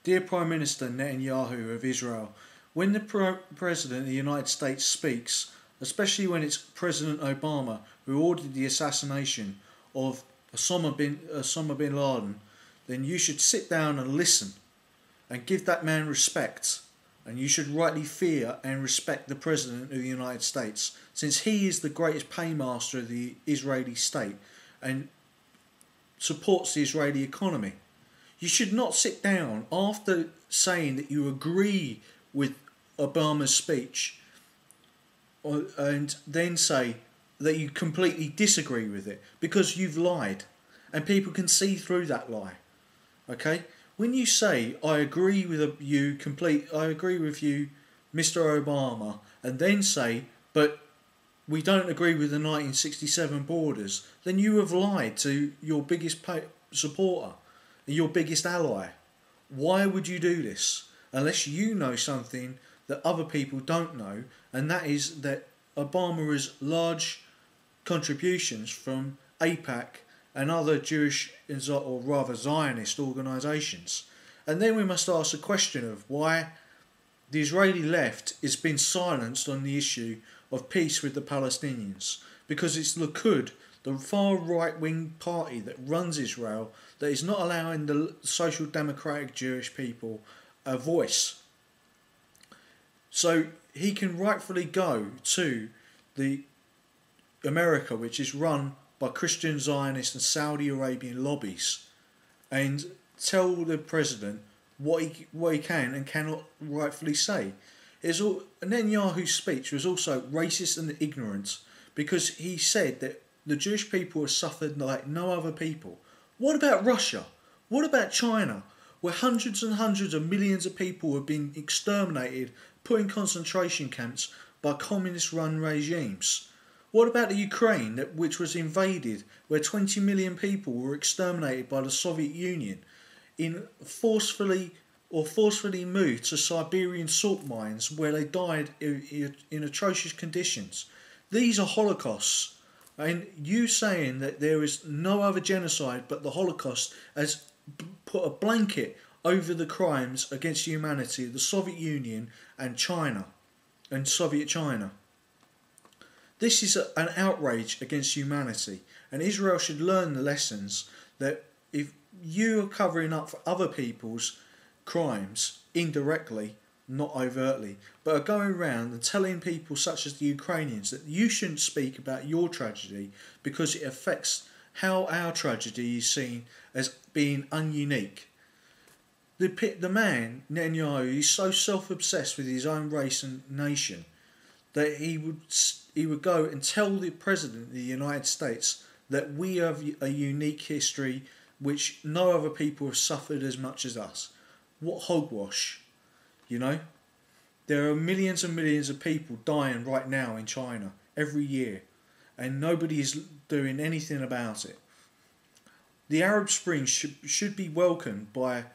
Dear Prime Minister Netanyahu of Israel, when the President of the United States speaks, especially when it's President Obama who ordered the assassination of Osama bin Laden, then you should sit down and listen and give that man respect. And you should rightly fear and respect the President of the United States, since he is the greatest paymaster of the Israeli state and supports the Israeli economy. You should not sit down after saying that you agree with Obama's speech and then say that you completely disagree with it, because you've lied and people can see through that lie. Okay? When you say I agree with you, Mr. Obama, and then say but we don't agree with the 1967 borders, then you have lied to your biggest supporter, your biggest ally. Why would you do this? Unless you know something that other people don't know, and that is that Obama has large contributions from AIPAC and other Jewish, or rather Zionist organisations. And then we must ask the question of why the Israeli left has been silenced on the issue of peace with the Palestinians. Because it's Likud, the far right-wing party that runs Israel, that is not allowing the social democratic Jewish people a voice. So he can rightfully go to the America, which is run by Christian Zionist and Saudi Arabian lobbies, and tell the president what he can and cannot rightfully say. Netanyahu's speech was also racist and ignorant, because he said that the Jewish people have suffered like no other people. What about Russia? What about China, where hundreds and hundreds of millions of people have been exterminated, put in concentration camps by communist-run regimes? What about the Ukraine, which was invaded, where 20 million people were exterminated by the Soviet Union, forcefully moved to Siberian salt mines, where they died in atrocious conditions? These are holocausts. And you saying that there is no other genocide but the Holocaust has put a blanket over the crimes against humanity of the Soviet Union and China, and Soviet China. This is an outrage against humanity, and Israel should learn the lessons that if you are covering up for other people's crimes indirectly, not overtly, but are going around and telling people such as the Ukrainians that you shouldn't speak about your tragedy because it affects how our tragedy is seen as being ununique. The man, Netanyahu, is so self-obsessed with his own race and nation that he would go and tell the President of the United States that we have a unique history which no other people have suffered as much as us. What hogwash, you know? There are millions and millions of people dying right now in China every year, and nobody is doing anything about it. The Arab Spring should be welcomed by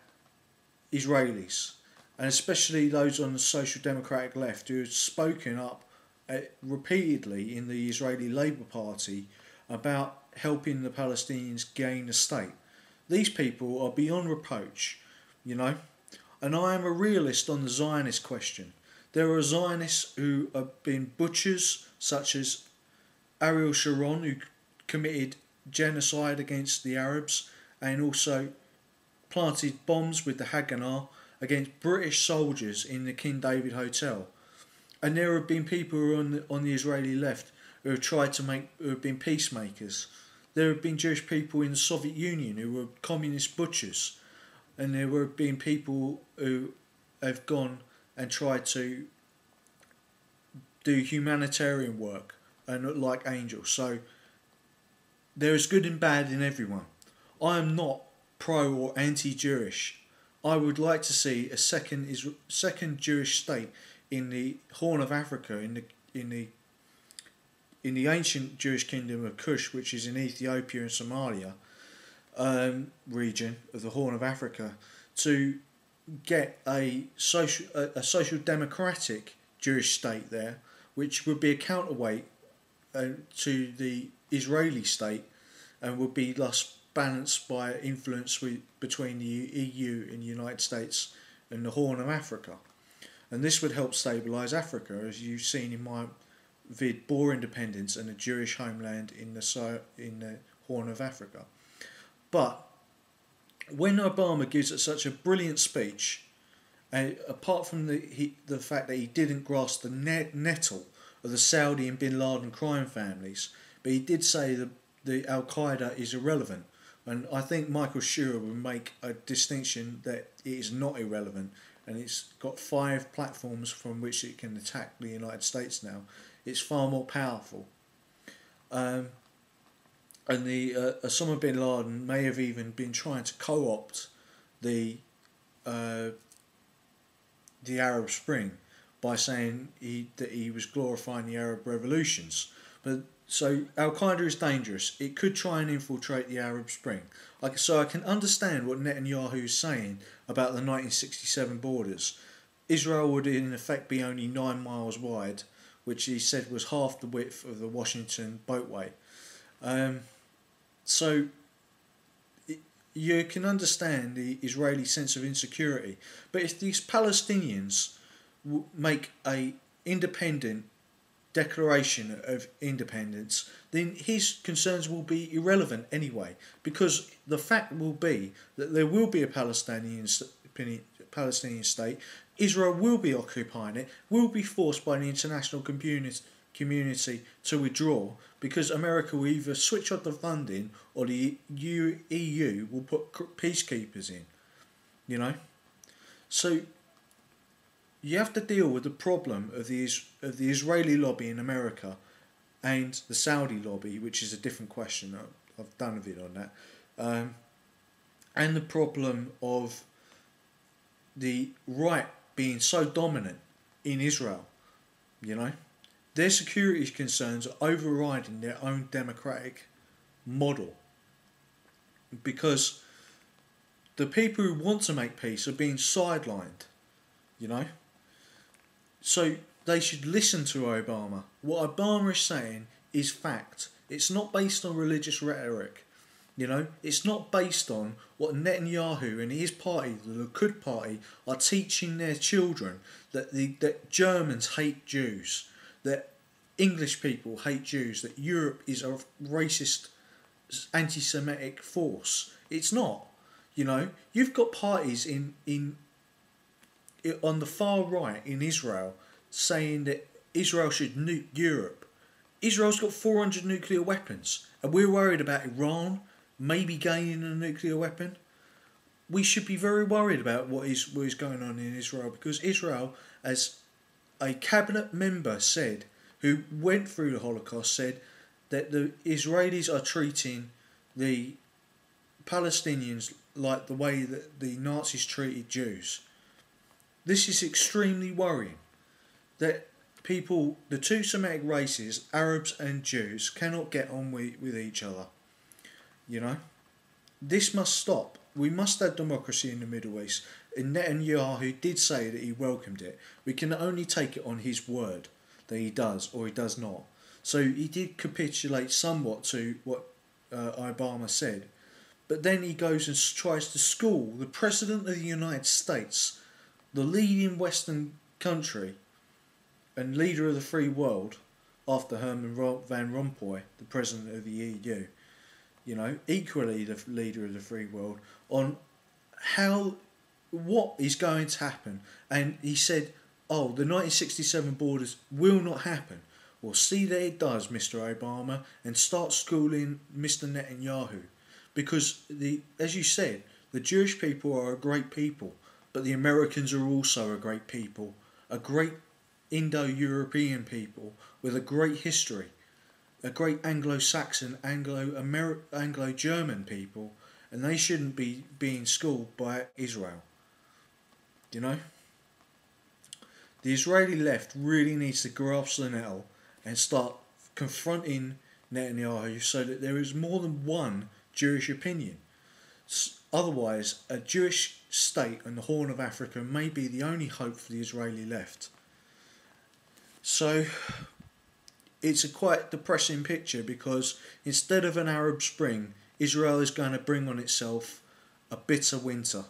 Israelis, and especially those on the social democratic left who have spoken up repeatedly in the Israeli Labour Party about helping the Palestinians gain a state. These people are beyond reproach, you know. And I am a realist on the Zionist question. There are Zionists who have been butchers, such as Ariel Sharon, who committed genocide against the Arabs and also planted bombs with the Haganah against British soldiers in the King David Hotel. And there have been people who are on the Israeli left who have tried to who have been peacemakers. There have been Jewish people in the Soviet Union who were communist butchers. And there have been people who have gone and tried to do humanitarian work and look like angels. So there is good and bad in everyone. I am not pro or anti-Jewish. I would like to see a second Jewish state in the Horn of Africa, in the ancient Jewish kingdom of Kush, which is in Ethiopia and Somalia region of the Horn of Africa, to get a social democratic Jewish state there, which would be a counterweight to the Israeli state, and would be thus balanced by influence between the EU and the United States and the Horn of Africa. And this would help stabilise Africa, as you've seen in my vid, Boer Independence and the Jewish homeland in the Horn of Africa. But when Obama gives it such a brilliant speech, apart from the fact that he didn't grasp the nettle of the Saudi and Bin Laden crime families, but he did say that the Al Qaeda is irrelevant, and I think Michael Schur would make a distinction that it is not irrelevant, and it's got 5 platforms from which it can attack the United States now. It's far more powerful. And the Osama bin Laden may have even been trying to co-opt the Arab Spring by saying that he was glorifying the Arab revolutions. But so Al Qaeda is dangerous. It could try and infiltrate the Arab Spring. So I can understand what Netanyahu is saying about the 1967 borders. Israel would in effect be only 9 miles wide, which he said was half the width of the Washington Beltway. So you can understand the Israeli sense of insecurity. But if these Palestinians make a independent declaration of independence, then his concerns will be irrelevant anyway, because the fact will be that there will be a Palestinian state. Israel will be occupying it, will be forced by the international community to withdraw, because America will either switch off the funding or the EU will put peacekeepers in, you know. So you have to deal with the problem of the Israeli lobby in America and the Saudi lobby, which is a different question. I've done a video on that. And the problem of the right being so dominant in Israel, you know. Their security concerns are overriding their own democratic model, because the people who want to make peace are being sidelined, you know. So they should listen to Obama. What Obama is saying is fact. It's not based on religious rhetoric, you know. It's not based on what Netanyahu and his party, the Likud party, are teaching their children, that Germans hate Jews, that English people hate Jews, that Europe is a racist, anti-Semitic force. It's not. You know, you've got parties on the far right in Israel saying that Israel should nuke Europe. Israel's got 400 nuclear weapons, and we're worried about Iran maybe gaining a nuclear weapon. We should be very worried about what is going on in Israel, because Israel, as a cabinet member said, who went through the Holocaust, said that the Israelis are treating the Palestinians like the way that the Nazis treated Jews. This is extremely worrying, that people, the two Semitic races, Arabs and Jews, cannot get on with each other. You know, this must stop. We must have democracy in the Middle East. And Netanyahu did say that he welcomed it. We can only take it on his word that he does or he does not. So he did capitulate somewhat to what Obama said. But then he goes and tries to school the President of the United States, the leading Western country and leader of the free world, after Herman Van Rompuy, the President of the EU, you know, equally the leader of the free world, on what is going to happen. And he said, oh, the 1967 borders will not happen. Well, see that it does, Mr. Obama, and start schooling Mr. Netanyahu. Because, as you said, the Jewish people are a great people, but the Americans are also a great people, a great Indo-European people with a great history, a great Anglo-Saxon, Anglo-German people, and they shouldn't be being schooled by Israel. You know? The Israeli left really needs to grasp the nettle and start confronting Netanyahu so that there is more than one Jewish opinion. Otherwise, a Jewish state in the Horn of Africa may be the only hope for the Israeli left. So it's a quite depressing picture, because instead of an Arab Spring, Israel is going to bring on itself a bitter winter.